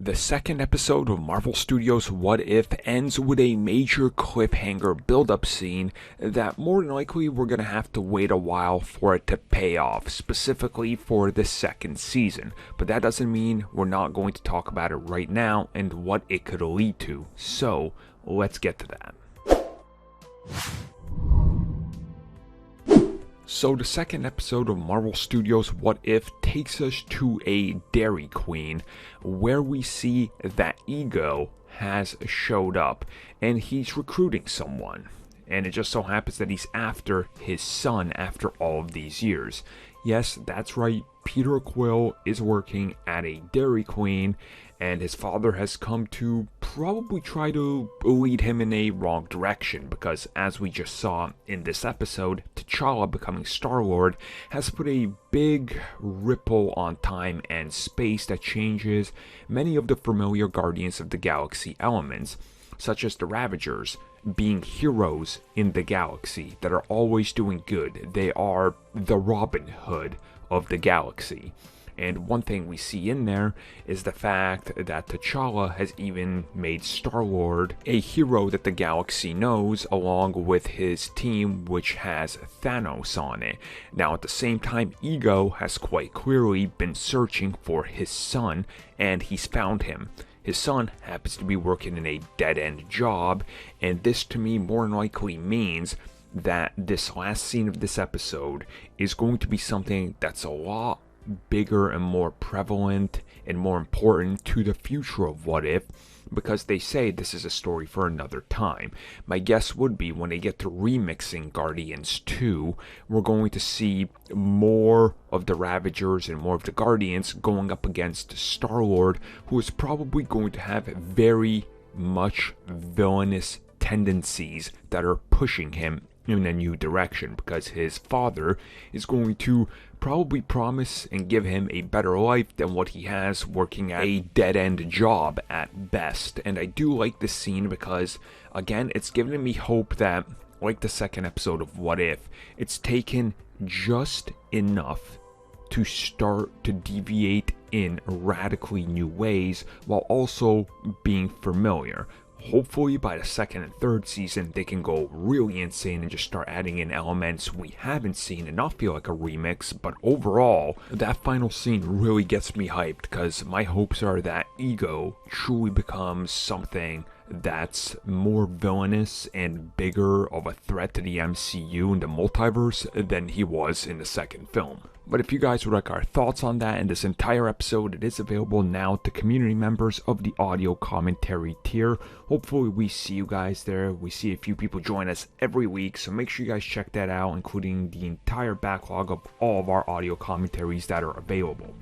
The second episode of Marvel Studios' What If ends with a major cliffhanger build-up scene that more than likely we're going to have to wait a while for it to pay off, specifically for the second season. But that doesn't mean we're not going to talk about it right now and what it could lead to. So, let's get to that. So the second episode of Marvel Studios' What If takes us to a Dairy Queen where we see that Ego has showed up and he's recruiting someone. And it just so happens that he's after his son after all of these years. Yes, that's right, Peter Quill is working at a Dairy Queen and his father has come to probably try to lead him in a wrong direction because, as we just saw in this episode, T'Challa becoming Star-Lord has put a big ripple on time and space that changes many of the familiar Guardians of the Galaxy elements, such as the Ravagers being heroes in the galaxy that are always doing good. They are the Robin Hood of the galaxy. And one thing we see in there is the fact that T'Challa has even made Star-Lord a hero that the galaxy knows, along with his team, which has Thanos on it. Now, at the same time, Ego has quite clearly been searching for his son, and he's found him. His son happens to be working in a dead-end job, and this to me more than likely means that this last scene of this episode is going to be something that's a lot bigger and more prevalent and more important to the future of What If, because they say this is a story for another time. My guess would be when they get to remixing Guardians 2, we're going to see more of the Ravagers and more of the Guardians going up against Star-Lord, who is probably going to have very much villainous tendencies that are pushing him in a new direction, because his father is going to probably promise and give him a better life than what he has working at a dead-end job at best. And I do like this scene because, again, it's given me hope that, like the second episode of What If, it's taken just enough to start to deviate in radically new ways while also being familiar. Hopefully by the second and third season they can go really insane and just start adding in elements we haven't seen and not feel like a remix. But overall, that final scene really gets me hyped because my hopes are that Ego truly becomes something that's more villainous and bigger of a threat to the MCU and the multiverse than he was in the second film. But if you guys would like our thoughts on that and this entire episode, it is available now to community members of the audio commentary tier. Hopefully we see you guys there. We see a few people join us every week, so make sure you guys check that out, including the entire backlog of all of our audio commentaries that are available.